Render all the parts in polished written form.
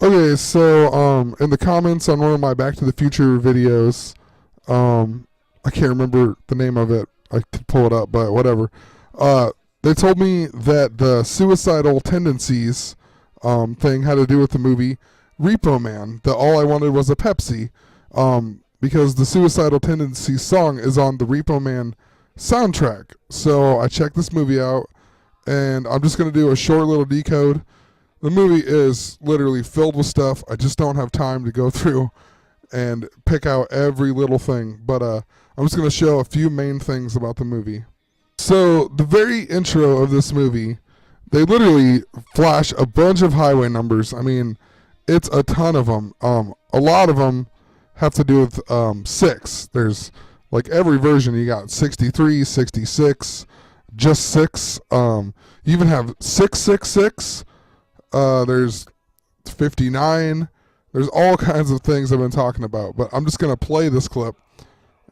Okay, so in the comments on one of my Back to the Future videos, I can't remember the name of it. I could pull it up, but whatever. Uh, they told me that the suicidal tendencies thing had to do with the movie Repo Man. That all I wanted was a Pepsi, because the suicidal tendencies song is on the Repo Man soundtrack. So I checked this movie out, and I'm just gonna do a short little decode. The movie is literally filled with stuff. I just don't have time to go through and pick out every little thing. But I'm just going to show a few main things about the movie. So, the very intro of this movie, they literally flash a bunch of highway numbers. I mean, it's a ton of them. A lot of them have to do with 6. There's like every version. You got 63, 66, just 6. You even have 666. There's 59. There's all kinds of things I've been talking about, but I'm just going to play this clip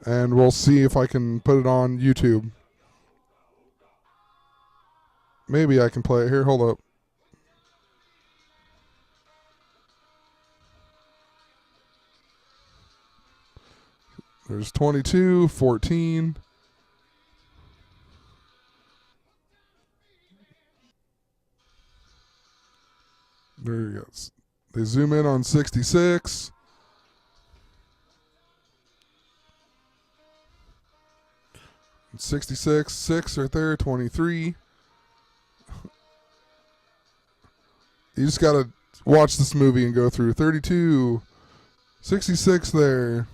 and we'll see if I can put it on YouTube. Maybe I can play it here. Hold up. There's 22, 14. There you go. They zoom in on 66. And 66, 6 right there, 23. You just got to watch this movie and go through 32, 66 there.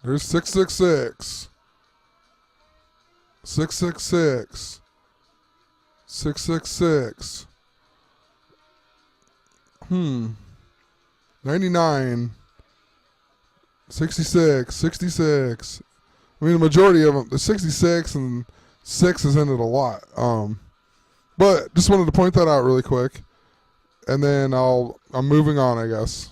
There's 666. 666. 666. 99. 66. 66. I mean, the majority of them, the 66 and 6 is in it a lot. But just wanted to point that out really quick. And then I'm moving on, I guess.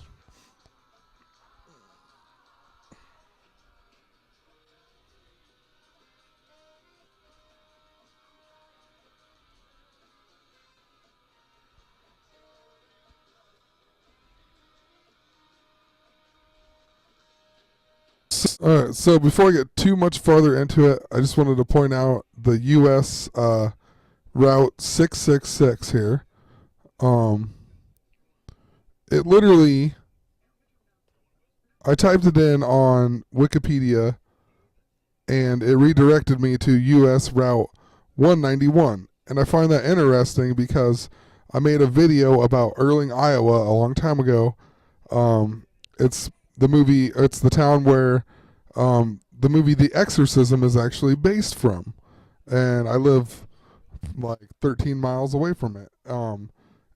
Alright, so before I get too much farther into it, I just wanted to point out the US Route 666 here. It literally, I typed it in on Wikipedia and it redirected me to US Route 191. And I find that interesting because I made a video about Erling, Iowa a long time ago. It's the town where the movie The Exorcism is actually based from. And I live like 13 miles away from it.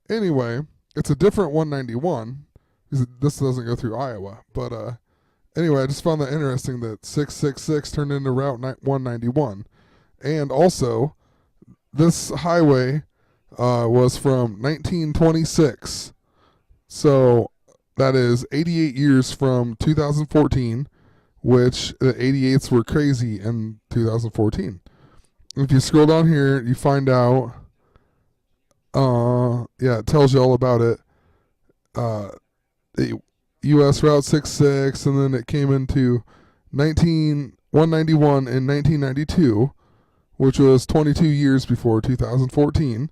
Anyway, it's a different 191. This doesn't go through Iowa. But anyway, I just found that interesting that 666 turned into Route 191. And also, this highway was from 1926. So that is 88 years from 2014, which the 88s were crazy in 2014. If you scroll down here, you find out, it tells you all about it. The US Route 66, and then it came into 191 in 1992, which was 22 years before 2014.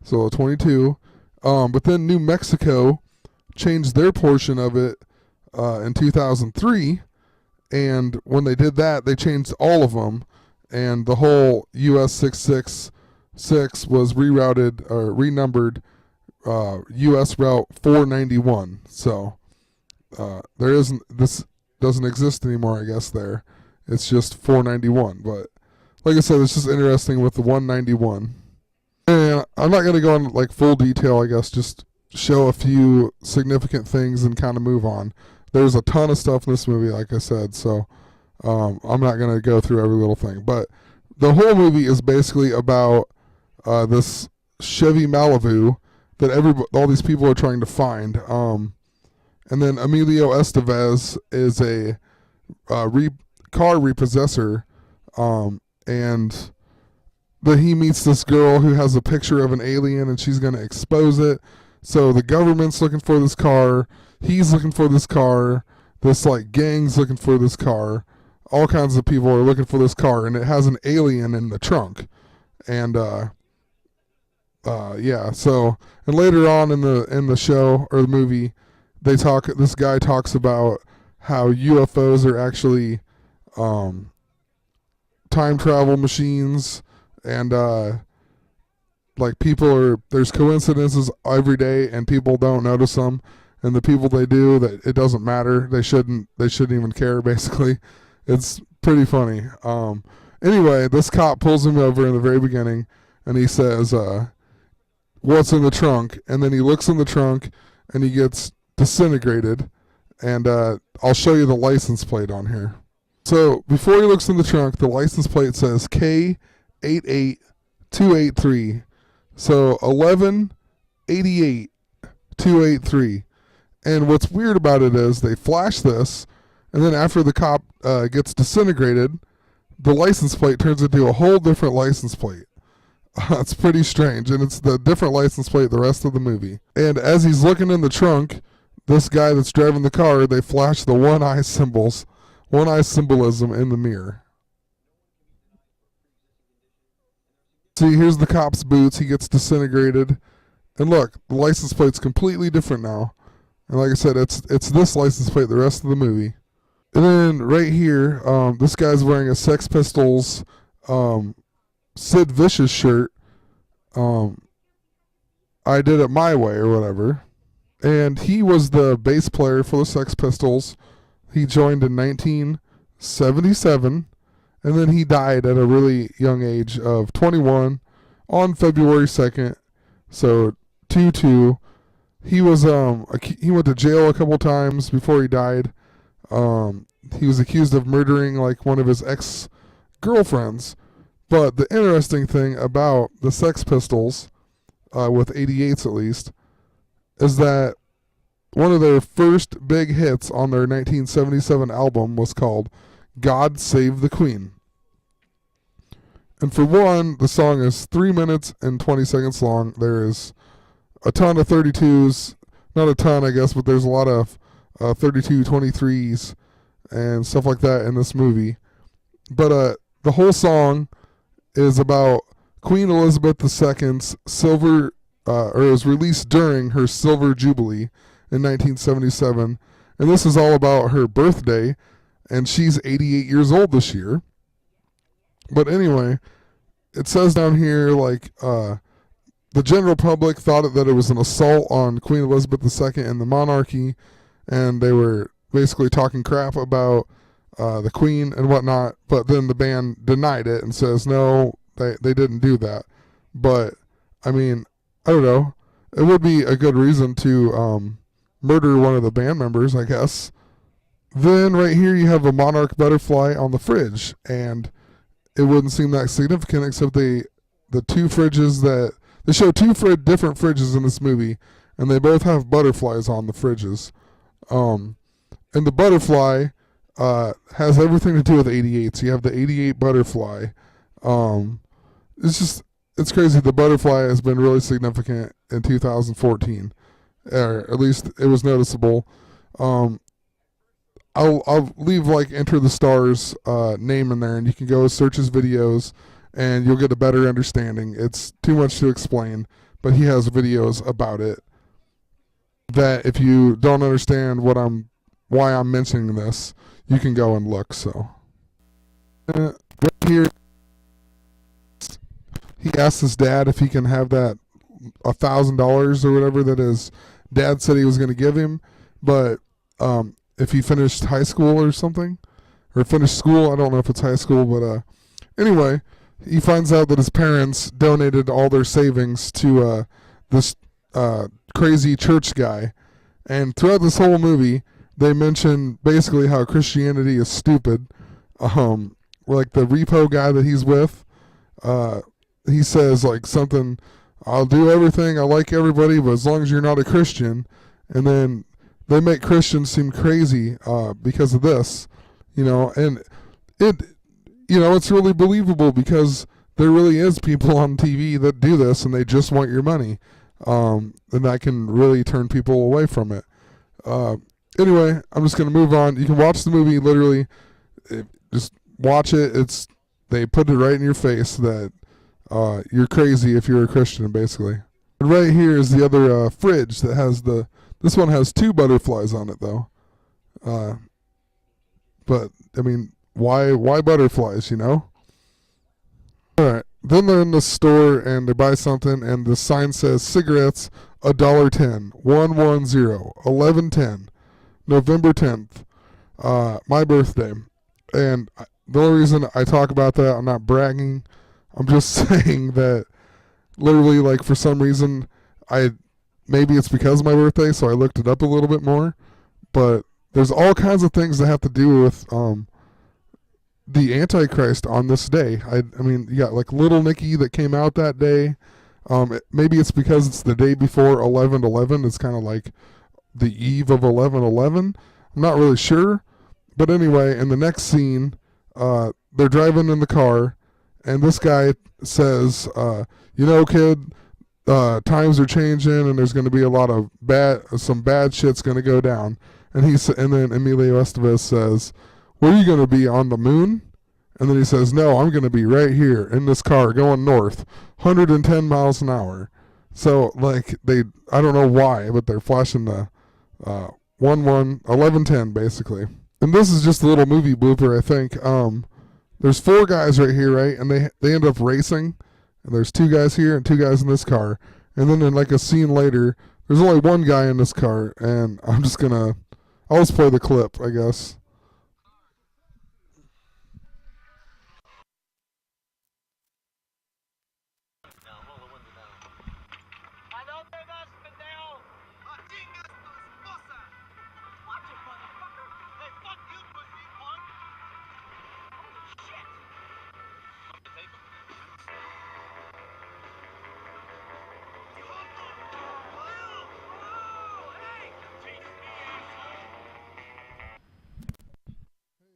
So 22. But then New Mexico changed their portion of it in 2003. And when they did that, they changed all of them. And the whole US 666 was rerouted or renumbered US Route 491. So this doesn't exist anymore, I guess, there. It's just 491. But like I said, it's just interesting with the 191. And I'm not going to go into like full detail, I guess, just show a few significant things and kind of move on. There's a ton of stuff in this movie, like I said, so I'm not going to go through every little thing. But the whole movie is basically about this Chevy Malibu that all these people are trying to find. And then Emilio Estevez is car repossessor, and that he meets this girl who has a picture of an alien, and she's going to expose it. So the government's looking for this car. He's looking for this car. This like gang's looking for this car. All kinds of people are looking for this car, and it has an alien in the trunk. And yeah. So and later on in the show or the movie, this guy talks about how UFOs are actually time travel machines, and like there's coincidences every day, and people don't notice them, and the people they do, that it doesn't matter. They shouldn't even care. Basically, it's pretty funny. Anyway, this cop pulls him over in the very beginning, and he says, "What's in the trunk?" And then he looks in the trunk, and he gets disintegrated. And I'll show you the license plate on here. So before he looks in the trunk, the license plate says K88283. So 1188283. And what's weird about it is they flash this, and then after the cop gets disintegrated, the license plate turns into a whole different license plate. It's pretty strange, and it's the different license plate the rest of the movie. And as he's looking in the trunk, this guy that's driving the car, they flash the one eye symbolism in the mirror. See, here's the cop's boots. He gets disintegrated. And look, the license plate's completely different now. And like I said, it's this license plate the rest of the movie. And then right here, this guy's wearing a Sex Pistols Sid Vicious shirt. I did it my way or whatever. And he was the bass player for the Sex Pistols. He joined in 1977, and then he died at a really young age of 21 on February 2nd. So 2/2. He was he went to jail a couple times before he died. He was accused of murdering like one of his ex-girlfriends. But the interesting thing about the Sex Pistols, with 88s at least, is that one of their first big hits on their 1977 album was called God Save the Queen. And for one, the song is 3 minutes and 20 seconds long. There is a ton of 32s. Not a ton, I guess, but there's a lot of 32, 23s and stuff like that in this movie. But the whole song is about Queen Elizabeth II's silver, or is released during her Silver Jubilee in 1977. And this is all about her birthday, and she's 88 years old this year. But anyway, it says down here, like, the general public thought that it was an assault on Queen Elizabeth II and the monarchy, and they were basically talking crap about the Queen and whatnot. But then the band denied it and says, no, they didn't do that. But, I mean, I don't know. It would be a good reason to murder one of the band members, I guess. Then right here you have a Monarch Butterfly on the fridge, and it wouldn't seem that significant except the two fridges that they show different fridges in this movie, and they both have butterflies on the fridges. And the butterfly has everything to do with 88. So you have the 88 butterfly. It's crazy. The butterfly has been really significant in 2014, or at least it was noticeable. I'll leave like Enter the Stars name in there, and you can go search his videos, and you'll get a better understanding. It's too much to explain, but he has videos about it. That if you don't understand why I'm mentioning this, you can go and look. So right here, he asked his dad if he can have that $1,000 or whatever that his dad said he was going to give him, but if he finished high school or something, or finished school, I don't know if it's high school, but anyway, he finds out that his parents donated all their savings to this crazy church guy, and throughout this whole movie, they mention basically how Christianity is stupid. Like the repo guy that he's with, he says like something, I'll do everything, I like everybody, but as long as you're not a Christian. And then they make Christians seem crazy because of this, and it, it's really believable because there really is people on TV that do this and they just want your money. And that can really turn people away from it. Uh, anyway, I'm just going to move on. You can watch the movie literally. Just watch it. They put it right in your face that you're crazy if you're a Christian, basically. And right here is the other fridge that has this one has 2 butterflies on it, though. But, I mean, why butterflies, Alright, then they're in the store and they buy something and the sign says cigarettes $1.10, 110, 11/10, November 10th, my birthday. And the only reason I talk about that, I'm not bragging. I'm just saying that literally, like, for some reason, maybe it's because of my birthday, so I looked it up a little bit more. But there's all kinds of things that have to do with the Antichrist on this day. I mean, you got like Little Nicky that came out that day. Maybe it's because it's the day before 11/11. It's kind of like the eve of 11/11. I'm not really sure. But anyway, in the next scene, they're driving in the car, and this guy says, kid, times are changing, and there's going to be a lot of some bad shit's going to go down. And then Emilio Estevez says, "Where are you going to be, on the moon?" And then he says, "No, I'm going to be right here in this car going north, 110 miles an hour." So, like, I don't know why, but they're flashing the 11/10, basically. And this is just a little movie blooper, I think. There's 4 guys right here, right? And they end up racing. And there's 2 guys here and 2 guys in this car. And then in like a scene later, there's only 1 guy in this car. And I'll just play the clip, I guess.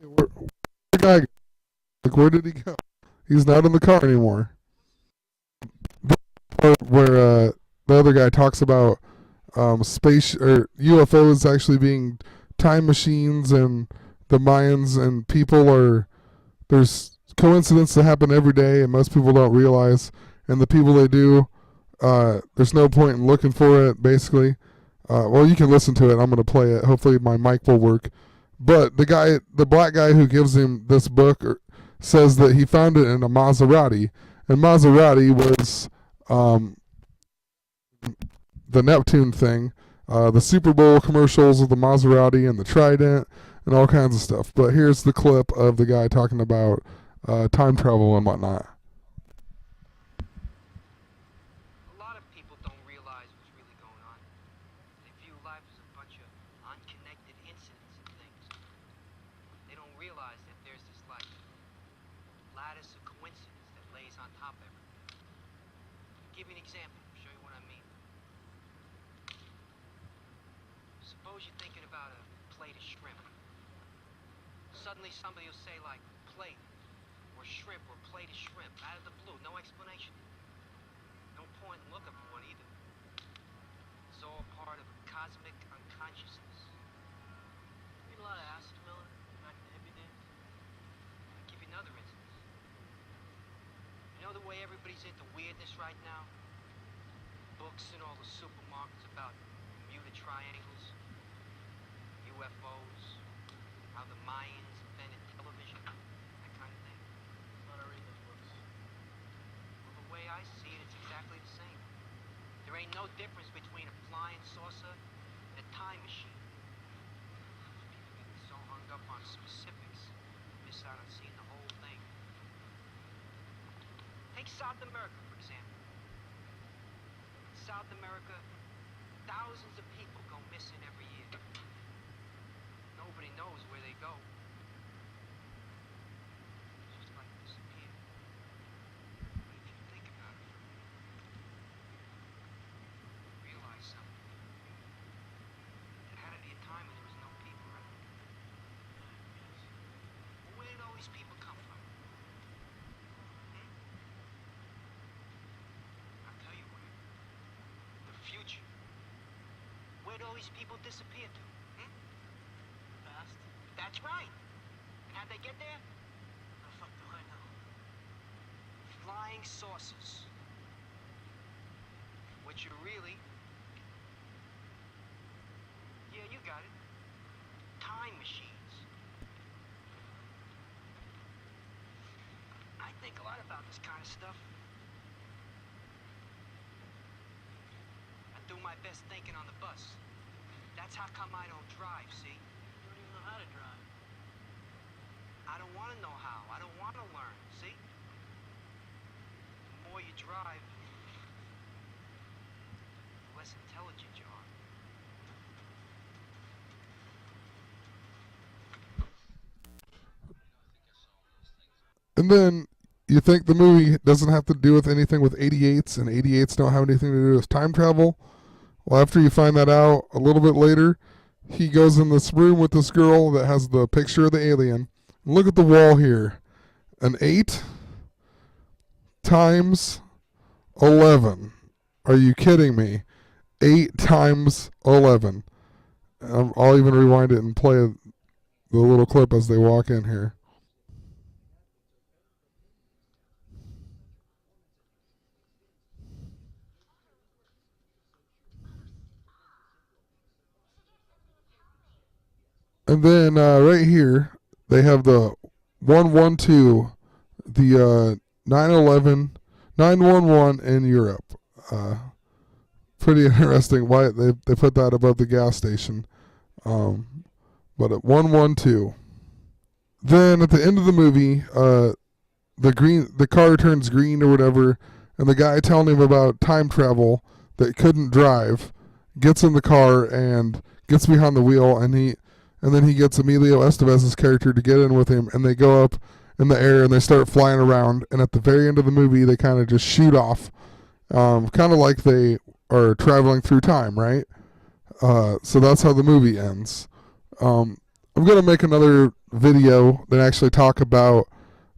Where the guy? Like, where did he go? He's not in the car anymore. Where the other guy talks about space or UFOs actually being time machines, and the Mayans and there's coincidences that happen every day, and most people don't realize. And the people they do, there's no point in looking for it. Basically, well, you can listen to it. I'm gonna play it. Hopefully, my mic will work. But the black guy who gives him this book says that he found it in a Maserati, and Maserati was the Neptune thing, the Super Bowl commercials of the Maserati and the Trident and all kinds of stuff. But here's the clip of the guy talking about time travel and whatnot. A lot of people don't realize what's really going on. They view life as a bunch of unconnected incidents and things. They don't realize that there's this like lattice of coincidence that lays on top of everything. I'll give you an example, show you what I mean. Suppose you're thinking about a plate of shrimp. Suddenly somebody will say like plate or shrimp or plate of shrimp out of the blue, no explanation. No point in looking for one either. It's all part of a cosmic unconsciousness. Read a lot of acid, Miller, back in the hippie days. I'll give you another instance. You know the way everybody's into weirdness right now? Books in all the supermarkets about Bermuda triangles, UFOs, how the Mayans invented television, that kind of thing. I'm not reading those books. Well, the way I see it, it's exactly the same. There ain't no difference between a flying saucer and a time machine. People get so hung up on specifics, miss out on seeing the whole thing. Take South America, for example. In South America, thousands of people go missing every year. Nobody knows where they go. It's just like disappear. But if you think about it for a minute, realize something. There had to be a time when there was no people, right? Well, where did all these people these people disappear to? Fast? That's right. And how'd they get there? The fuck do I know? Flying saucers. Which are really... Yeah, you got it. Time machines. I think a lot about this kind of stuff. I do my best thinking on the bus. That's how come I don't drive, see? You don't even know how to drive. I don't want to know how. I don't want to learn, see? The more you drive, the less intelligent you are. And then you think the movie doesn't have to do with anything with 88s, and 88s don't have anything to do with time travel. Well, after you find that out a little bit later, he goes in this room with this girl that has the picture of the alien. Look at the wall here. An 8 times 11. Are you kidding me? 8 times 11. I'll even rewind it and play the little clip as they walk in here. And then right here, they have the 112, the 911, 911 in Europe. Pretty interesting why they put that above the gas station. But at 112. Then at the end of the movie, the car turns green or whatever, and the guy telling him about time travel that couldn't drive gets in the car and gets behind the wheel, and then he gets Emilio Estevez's character to get in with him, and they go up in the air and they start flying around. And at the very end of the movie, they kind of just shoot off, kind of like they are traveling through time, right? So that's how the movie ends. I'm gonna make another video that actually talk about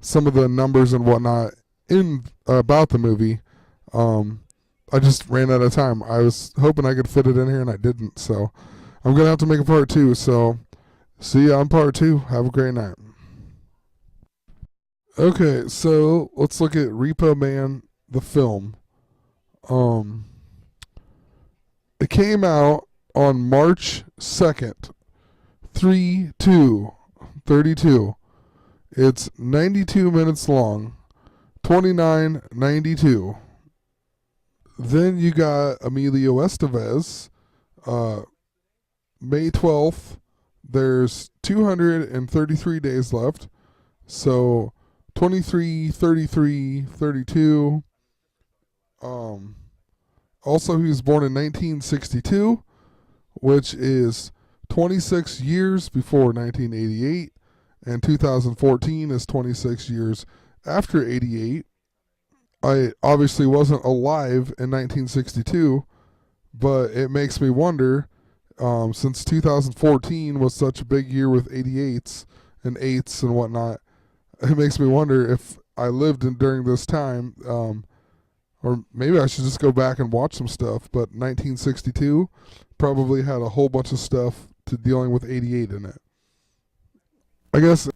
some of the numbers and whatnot in about the movie. I just ran out of time. I was hoping I could fit it in here and I didn't, so I'm gonna have to make a part 2. So see you on part 2. Have a great night. Okay, so let's look at Repo Man, the film. It came out on March 2nd, 3/2/32. It's 92 minutes long, 29.92. Then you got Emilio Estevez, May 12th. There's 233 days left, so 23, 33, 32. Also, he was born in 1962, which is 26 years before 1988, and 2014 is 26 years after 88. I obviously wasn't alive in 1962, but it makes me wonder, since 2014 was such a big year with 88s and 8s and whatnot, it makes me wonder if I lived during this time, or maybe I should just go back and watch some stuff. But 1962 probably had a whole bunch of stuff to dealing with 88 in it. I guess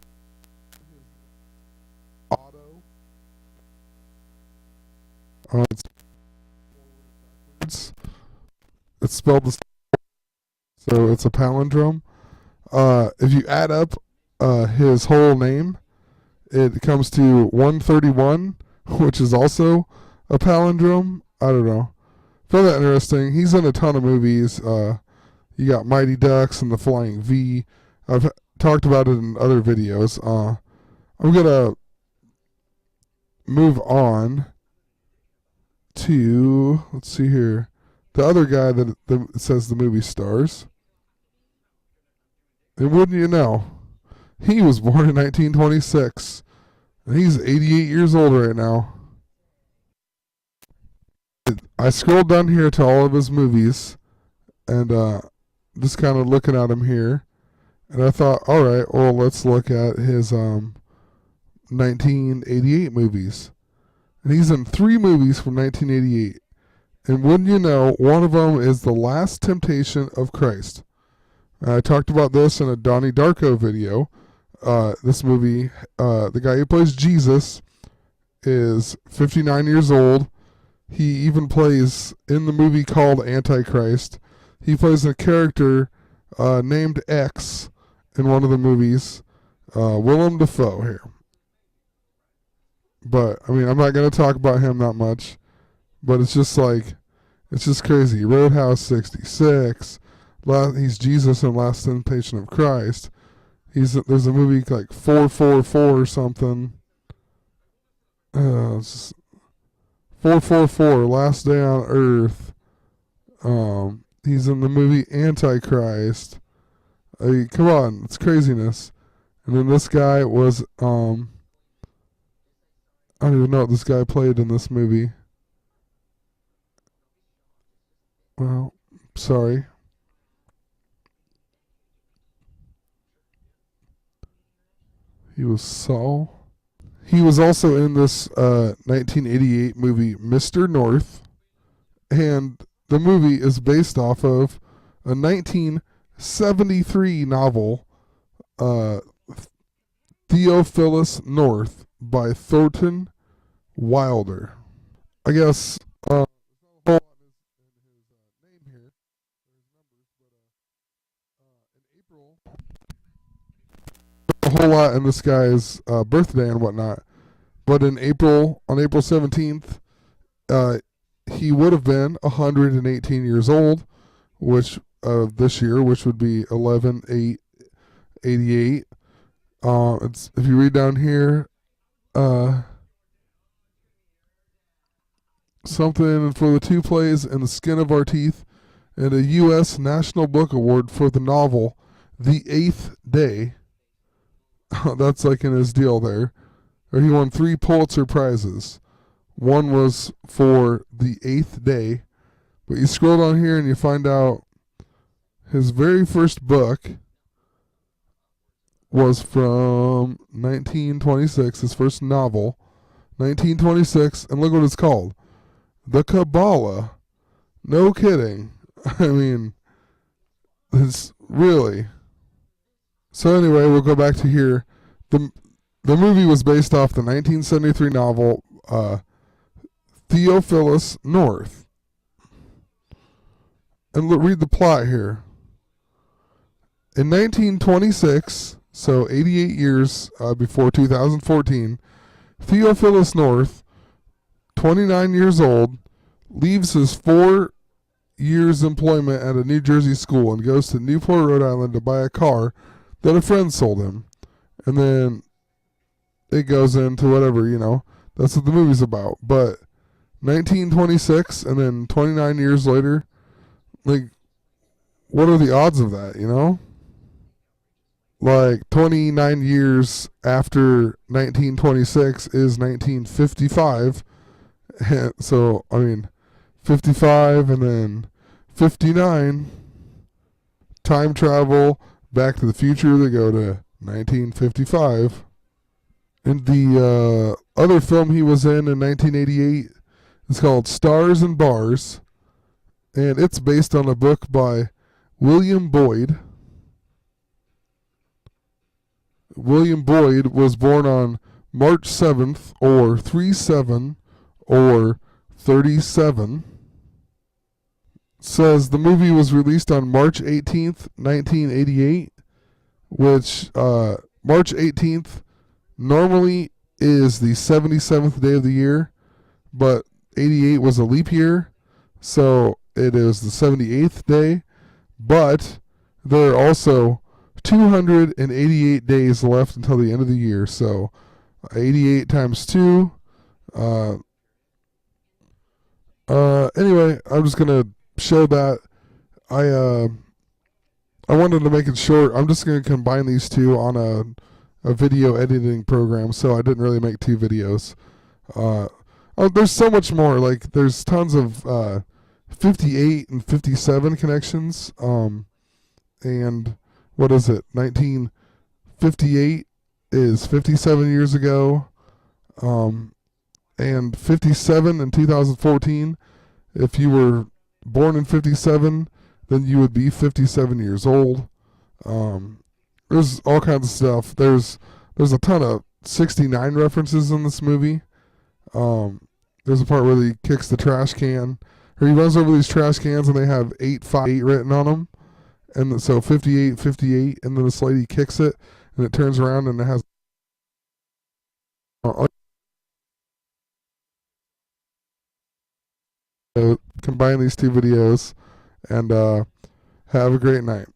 auto. It's spelled the so it's a palindrome. If you add up his whole name, it comes to 131, which is also a palindrome. I don't know. Found that interesting. He's in a ton of movies. You got Mighty Ducks and The Flying V. I've talked about it in other videos. I'm gonna move on to, let's see here, the other guy that says the movie stars. And wouldn't you know, he was born in 1926. And he's 88 years old right now. I scrolled down here to all of his movies, and just kind of looking at him here, and I thought, all right, well, let's look at his 1988 movies. And he's in 3 movies from 1988, And wouldn't you know, one of them is The Last Temptation of Christ. I talked about this in a Donnie Darko video. This movie, the guy who plays Jesus is 59 years old. He even plays in the movie called Antichrist. He plays a character named X in one of the movies. Willem Dafoe here. But, I mean, I'm not going to talk about him that much. But it's just like, it's just crazy. Roadhouse 66. He's Jesus in Last Temptation of Christ. There's a movie like 444 or something. It's 444, Last Day on Earth. He's in the movie Antichrist. Come on, it's craziness. And then this guy was, I don't even know what this guy played in this movie. Well, sorry. He was Saul. He was also in this 1988 movie, Mr. North. And the movie is based off of a 1973 novel, Theophilus North, by Thornton Wilder. I guess a whole lot in this guy's birthday and whatnot. But on April 17th, he would have been 118 years old, which this year, which would be 11/8/88. If you read down here, something for the two plays in the skin of our teeth, and a U.S. National Book Award for the novel The Eighth Day. That's like in his deal there. Or he won 3 Pulitzer Prizes. One was for The Eighth Day. But you scroll down here and you find out his very first book was from 1926, his first novel, 1926, and look what it's called. The Kabbalah. No kidding. I mean, it's really. So anyway, we'll go back to here. The movie was based off the 1973 novel Theophilus North. And read the plot here. In 1926, so 88 years before 2014, Theophilus North, 29 years old, leaves his 4 years employment at a New Jersey school and goes to Newport, Rhode Island to buy a car that a friend sold him. And then it goes into whatever, that's what the movie's about. But 1926 and then 29 years later, like, what are the odds of that, Like, 29 years after 1926 is 1955. So, 55 and then 59. Time travel, Back to the Future, they go to 1955. And the other film he was in 1988 is called Stars and Bars. And it's based on a book by William Boyd. William Boyd was born on March 7th, or 37, or 37. Says the movie was released on March 18th, 1988, which March 18th normally is the 77th day of the year, but 88 was a leap year, so it is the 78th day, but there are also 288 days left until the end of the year, so 88 times 2. Anyway, I'm just going to show that. I wanted to make it short. I'm just going to combine these two on a video editing program, so I didn't really make 2 videos. There's so much more. Like, there's tons of 58 and 57 connections. And what is it? 1958 is 57 years ago. And 57 in 2014 if you were born in 57, then you would be 57 years old. There's all kinds of stuff. There's a ton of 69 references in this movie. There's a part where he kicks the trash can, or he runs over these trash cans and they have 858 written on them. And so 58, 58, and then this lady kicks it and it turns around and it has. Combine these two videos and have a great night.